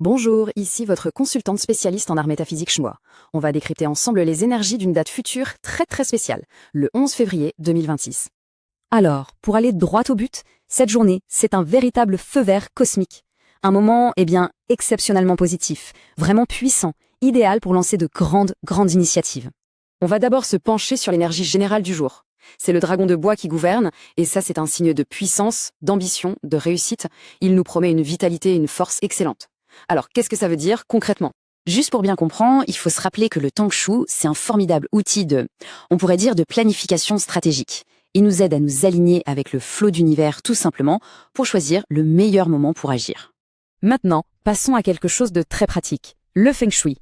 Bonjour, ici votre consultante spécialiste en art métaphysique chinois. On va décrypter ensemble les énergies d'une date future très spéciale, le 11 février 2026. Alors, pour aller droit au but, cette journée, c'est un véritable feu vert cosmique. Un moment, exceptionnellement positif, vraiment puissant, idéal pour lancer de grandes initiatives. On va d'abord se pencher sur l'énergie générale du jour. C'est le dragon de bois qui gouverne, et ça c'est un signe de puissance, d'ambition, de réussite. Il nous promet une vitalité et une force excellentes. Alors, qu'est-ce que ça veut dire concrètement ? Juste pour bien comprendre, il faut se rappeler que le Tang Shu, c'est un formidable outil on pourrait dire de planification stratégique. Il nous aide à nous aligner avec le flot d'univers tout simplement pour choisir le meilleur moment pour agir. Maintenant, passons à quelque chose de très pratique, le Feng Shui.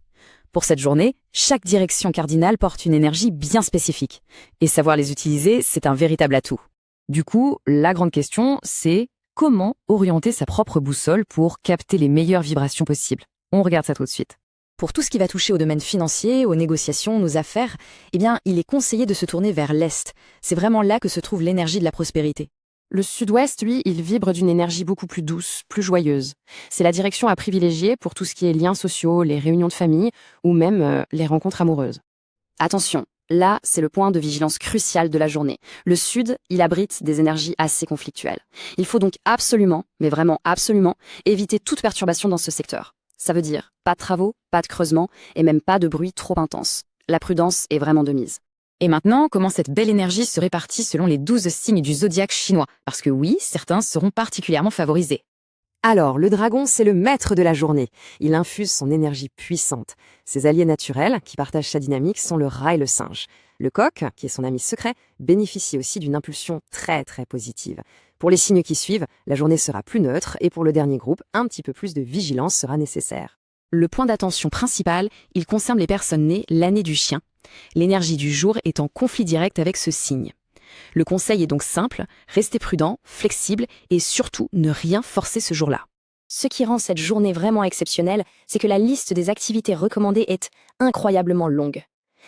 Pour cette journée, chaque direction cardinale porte une énergie bien spécifique. Et savoir les utiliser, c'est un véritable atout. Du coup, la grande question, c'est comment orienter sa propre boussole pour capter les meilleures vibrations possibles ? On regarde ça tout de suite. Pour tout ce qui va toucher au domaine financier, aux négociations, aux affaires, il est conseillé de se tourner vers l'Est. C'est vraiment là que se trouve l'énergie de la prospérité. Le sud-ouest, lui, il vibre d'une énergie beaucoup plus douce, plus joyeuse. C'est la direction à privilégier pour tout ce qui est liens sociaux, les réunions de famille ou même les rencontres amoureuses. Attention, là, c'est le point de vigilance crucial de la journée. Le sud, il abrite des énergies assez conflictuelles. Il faut donc absolument, mais vraiment absolument, éviter toute perturbation dans ce secteur. Ça veut dire pas de travaux, pas de creusement et même pas de bruit trop intense. La prudence est vraiment de mise. Et maintenant, comment cette belle énergie se répartit selon les 12 signes du zodiaque chinois ? Parce que oui, certains seront particulièrement favorisés. Alors, le dragon, c'est le maître de la journée. Il infuse son énergie puissante. Ses alliés naturels, qui partagent sa dynamique, sont le rat et le singe. Le coq, qui est son ami secret, bénéficie aussi d'une impulsion très positive. Pour les signes qui suivent, la journée sera plus neutre et pour le dernier groupe, un petit peu plus de vigilance sera nécessaire. Le point d'attention principal, il concerne les personnes nées l'année du chien. L'énergie du jour est en conflit direct avec ce signe. Le conseil est donc simple, restez prudent, flexible et surtout ne rien forcer ce jour-là. Ce qui rend cette journée vraiment exceptionnelle, c'est que la liste des activités recommandées est incroyablement longue.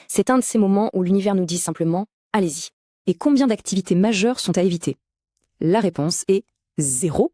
C'est un de ces moments où l'univers nous dit simplement « allez-y ». Et combien d'activités majeures sont à éviter ? La réponse est 0.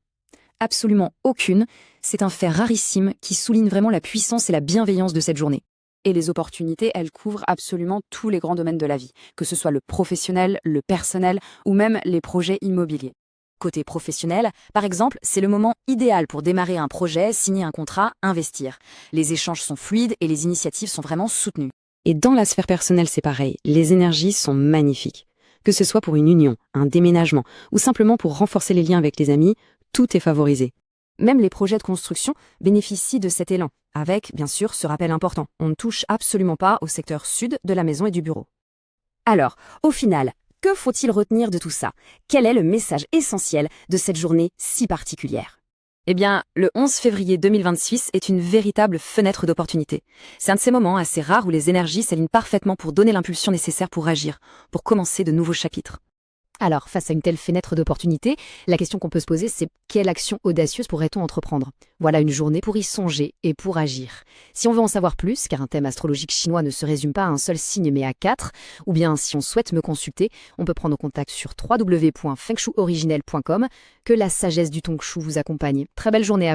Absolument aucune. C'est un fait rarissime qui souligne vraiment la puissance et la bienveillance de cette journée. Et les opportunités, elles couvrent absolument tous les grands domaines de la vie, que ce soit le professionnel, le personnel ou même les projets immobiliers. Côté professionnel, par exemple, c'est le moment idéal pour démarrer un projet, signer un contrat, investir. Les échanges sont fluides et les initiatives sont vraiment soutenues. Et dans la sphère personnelle, c'est pareil. Les énergies sont magnifiques. Que ce soit pour une union, un déménagement ou simplement pour renforcer les liens avec les amis, tout est favorisé. Même les projets de construction bénéficient de cet élan, avec, bien sûr, ce rappel important. On ne touche absolument pas au secteur sud de la maison et du bureau. Alors, au final, que faut-il retenir de tout ça ? Quel est le message essentiel de cette journée si particulière ? Le 11 février 2026 est une véritable fenêtre d'opportunité. C'est un de ces moments assez rares où les énergies s'alignent parfaitement pour donner l'impulsion nécessaire pour agir, pour commencer de nouveaux chapitres. Alors, face à une telle fenêtre d'opportunité, la question qu'on peut se poser, c'est quelle action audacieuse pourrait-on entreprendre ? Voilà une journée pour y songer et pour agir. Si on veut en savoir plus, car un thème astrologique chinois ne se résume pas à un seul signe mais à 4, ou bien si on souhaite me consulter, on peut prendre contact sur www.fengshuoriginel.com. Que la sagesse du Tong Shu vous accompagne. Très belle journée à vous.